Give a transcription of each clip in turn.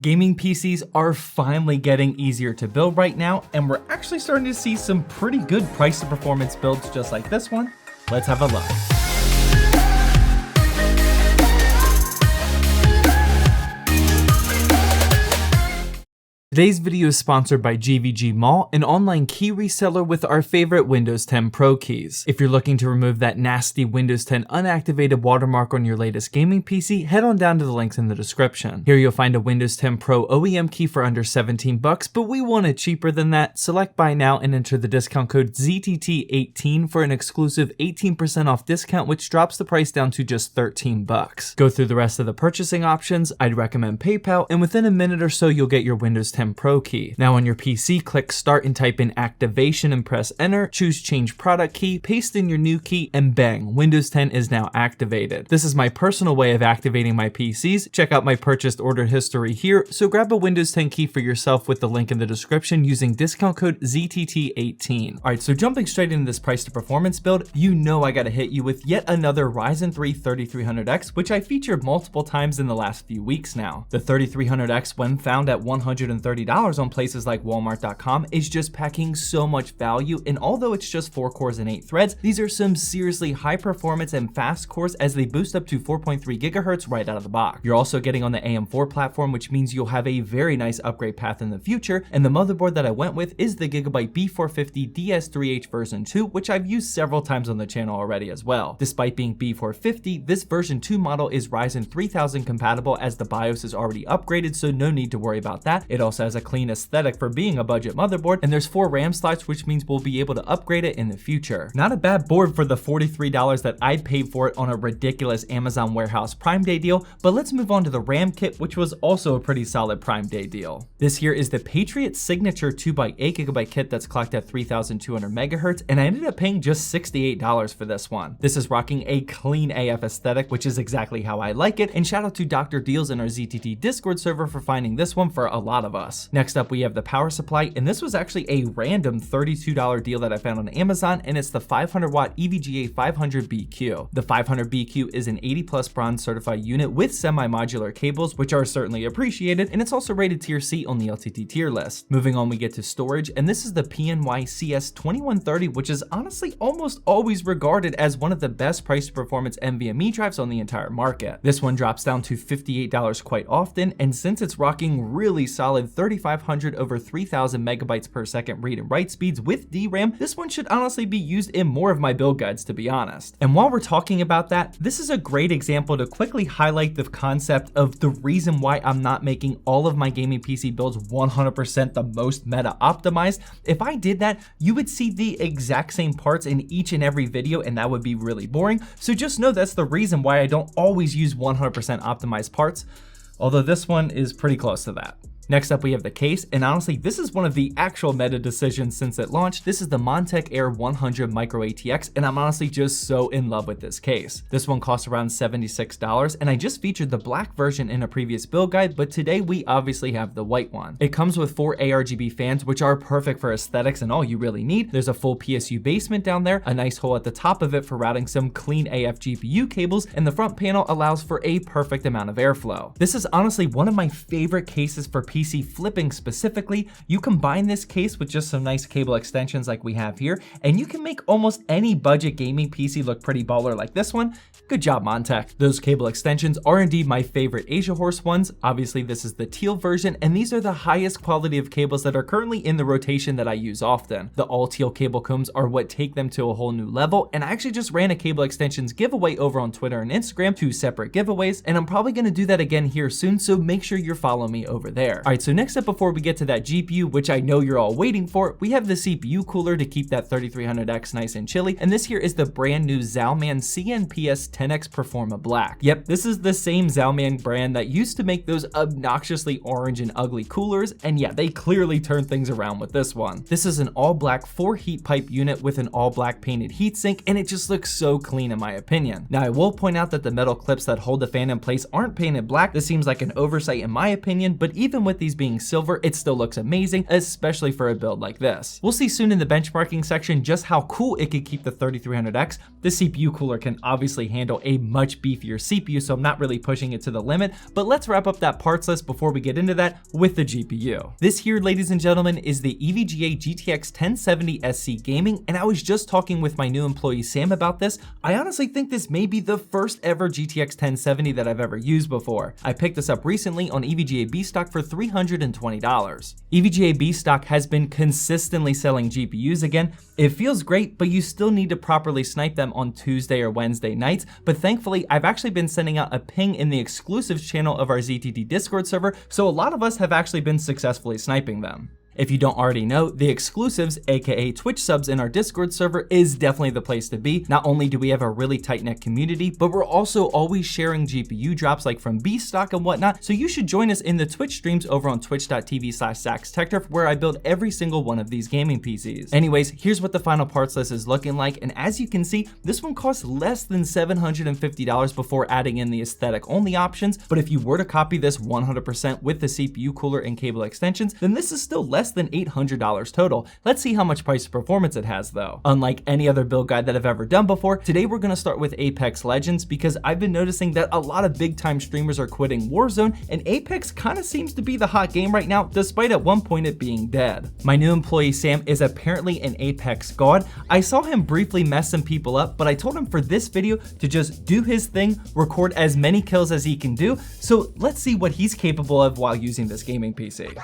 Gaming PCs are finally getting easier to build right now, and we're actually starting to see some pretty good price to performance builds just like this one. Let's have a look. Today's video is sponsored by EVGA Mall, an online key reseller with our favorite Windows 10 Pro keys. If you're looking to remove that nasty Windows 10 unactivated watermark on your latest gaming PC, head on down to the links in the description. Here you'll find a Windows 10 Pro OEM key for under $17, but we want it cheaper than that. Select buy now and enter the discount code ZTT18 for an exclusive 18% off discount, which drops the price down to just $13. Go through the rest of the purchasing options. I'd recommend PayPal, and within a minute or so you'll get your Windows 10 Pro key. Now on your PC, click start and type in activation and press enter, choose change product key, paste in your new key, and bang, Windows 10 is now activated. This is my personal way of activating my PCs. Check out my purchased order history here, so grab a Windows 10 key for yourself with the link in the description using discount code ZTT18. Alright, so jumping straight into this price to performance build, you know I gotta hit you with yet another Ryzen 3 3300X, which I featured multiple times in the last few weeks now. The 3300X, when found at $130 on places like Walmart.com, is just packing so much value, and although it's just 4 cores and 8 threads, these are some seriously high performance and fast cores as they boost up to 4.3 gigahertz right out of the box. You're also getting on the AM4 platform, which means you'll have a very nice upgrade path in the future, and the motherboard that I went with is the Gigabyte B450 DS3H version 2, which I've used several times on the channel already as well. Despite being B450, this version 2 model is Ryzen 3000 compatible as the BIOS is already upgraded, so no need to worry about that. It also has a clean aesthetic for being a budget motherboard, and there's 4 RAM slots, which means we'll be able to upgrade it in the future. Not a bad board for the $43 that I paid for it on a ridiculous Amazon warehouse Prime Day deal, but let's move on to the RAM kit, which was also a pretty solid Prime Day deal. This here is the Patriot Signature 2x8 GB kit that's clocked at 3200 megahertz, and I ended up paying just $68 for this one. This is rocking a clean AF aesthetic, which is exactly how I like it, and shout out to Dr. Deals in our ZTT Discord server for finding this one for a lot of us. Next up, we have the power supply, and this was actually a random $32 deal that I found on Amazon, and it's the 500 watt EVGA 500BQ. The 500BQ is an 80 plus bronze certified unit with semi-modular cables, which are certainly appreciated, and it's also rated tier C on the LTT tier list. Moving on, we get to storage, and this is the PNY CS2130, which is honestly almost always regarded as one of the best price to performance NVMe drives on the entire market. This one drops down to $58 quite often, and since it's rocking really solid 3500 over 3000 megabytes per second read and write speeds with DRAM, this one should honestly be used in more of my build guides, to be honest. And while we're talking about that, this is a great example to quickly highlight the concept of the reason why I'm not making all of my gaming PC builds 100% the most meta optimized. If I did that, you would see the exact same parts in each and every video, and that would be really boring. So just know that's the reason why I don't always use 100% optimized parts, although this one is pretty close to that. Next up, we have the case, and honestly, this is one of the actual meta decisions since it launched. This is the Montage Air 100 Micro ATX, and I'm honestly just so in love with this case. This one costs around $76, and I just featured the black version in a previous build guide, but today we obviously have the white one. It comes with 4 ARGB fans, which are perfect for aesthetics and all you really need. There's a full PSU basement down there, a nice hole at the top of it for routing some clean AF GPU cables, and the front panel allows for a perfect amount of airflow. This is honestly one of my favorite cases for PC flipping specifically. You combine this case with just some nice cable extensions like we have here, and you can make almost any budget gaming PC look pretty baller like this one. Good job, Montage. Those cable extensions are indeed my favorite Asia Horse ones. Obviously, this is the teal version, and these are the highest quality of cables that are currently in the rotation that I use often. The all teal cable combs are what take them to a whole new level, and I actually just ran a cable extensions giveaway over on Twitter and Instagram, 2 separate giveaways, and I'm probably gonna do that again here soon, so make sure you're following me over there. Alright, so next up, before we get to that GPU, which I know you're all waiting for, we have the CPU cooler to keep that 3300X nice and chilly, and this here is the brand new Zalman CNPS 10X Performa Black. Yep, this is the same Zalman brand that used to make those obnoxiously orange and ugly coolers, and yeah, they clearly turned things around with this one. This is an all black 4 heat pipe unit with an all black painted heatsink, and it just looks so clean in my opinion. Now, I will point out that the metal clips that hold the fan in place aren't painted black. This seems like an oversight in my opinion, but even with despite these being silver, it still looks amazing, especially for a build like this. We'll see soon in the benchmarking section just how cool it could keep the 3300X. The CPU cooler can obviously handle a much beefier CPU, so I'm not really pushing it to the limit, but let's wrap up that parts list before we get into that with the GPU. This here, ladies and gentlemen, is the EVGA GTX 1070 SC Gaming, and I was just talking with my new employee Sam about this. I honestly think this may be the first ever GTX 1070 that I've ever used before. I picked this up recently on EVGA BStock for $320. EVGA BStock has been consistently selling GPUs again. It feels great, but you still need to properly snipe them on Tuesday or Wednesday nights. But thankfully, I've actually been sending out a ping in the exclusives channel of our ZTT Discord server, so a lot of us have actually been successfully sniping them. If you don't already know, the exclusives, aka Twitch subs in our Discord server, is definitely the place to be. Not only do we have a really tight-knit community, but we're also always sharing GPU drops like from BStock and whatnot, so you should join us in the Twitch streams over on twitch.tv/ZachsTechTurf, where I build every single one of these gaming PCs. Anyways, here's what the final parts list is looking like, and as you can see, this one costs less than $750 before adding in the aesthetic-only options, but if you were to copy this 100% with the CPU cooler and cable extensions, then this is still less than $800 total. Let's see how much price to performance it has though. Unlike any other build guide that I've ever done before, today we're going to start with Apex Legends because I've been noticing that a lot of big time streamers are quitting Warzone, and Apex kind of seems to be the hot game right now, despite at one point it being dead. My new employee Sam is apparently an Apex god. I saw him briefly mess some people up, but I told him for this video to just do his thing, record as many kills as he can do, so let's see what he's capable of while using this gaming PC.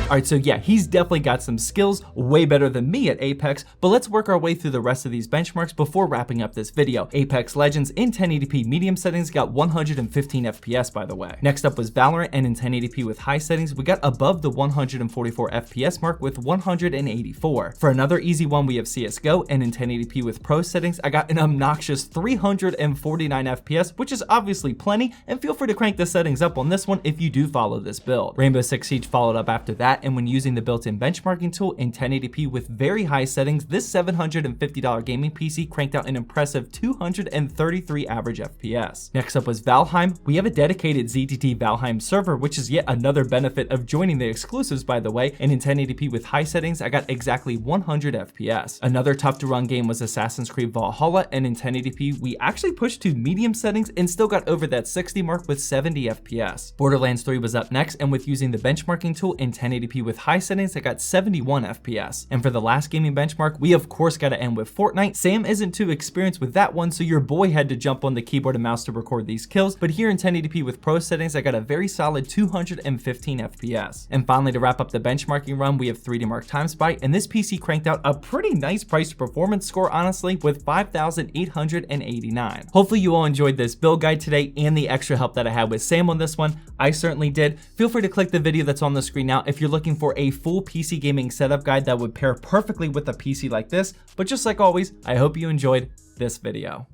Alright, so yeah, he's definitely got some skills, way better than me at Apex, but let's work our way through the rest of these benchmarks before wrapping up this video. Apex Legends in 1080p medium settings got 115 FPS by the way. Next up was Valorant, and in 1080p with high settings, we got above the 144 FPS mark with 184. For another easy one, we have CSGO, and in 1080p with pro settings, I got an obnoxious 349 FPS, which is obviously plenty, and feel free to crank the settings up on this one if you do follow this build. Rainbow Six Siege followed up after that, and when using the built-in benchmarking tool in 1080p with very high settings, this $750 gaming PC cranked out an impressive 233 average FPS. Next up was Valheim. We have a dedicated ZTT Valheim server, which is yet another benefit of joining the exclusives by the way, and in 1080p with high settings, I got exactly 100 FPS. Another tough to run game was Assassin's Creed Valhalla, and in 1080p, we actually pushed to medium settings and still got over that 60 mark with 70 FPS. Borderlands 3 was up next, and with using the benchmarking tool in 1080p with high settings, I got 71 FPS. And for the last gaming benchmark, we of course got to end with Fortnite. Sam isn't too experienced with that one, so your boy had to jump on the keyboard and mouse to record these kills, but here in 1080p with pro settings, I got a very solid 215 FPS. And finally, to wrap up the benchmarking run, we have 3D Mark Time Spy, and this PC cranked out a pretty nice price to performance score, honestly, with 5,889. Hopefully you all enjoyed this build guide today and the extra help that I had with Sam on this one. I certainly did. Feel free to click the video that's on the screen now if you're looking for a full PC gaming setup guide that would pair perfectly with a PC like this. But just like always, I hope you enjoyed this video.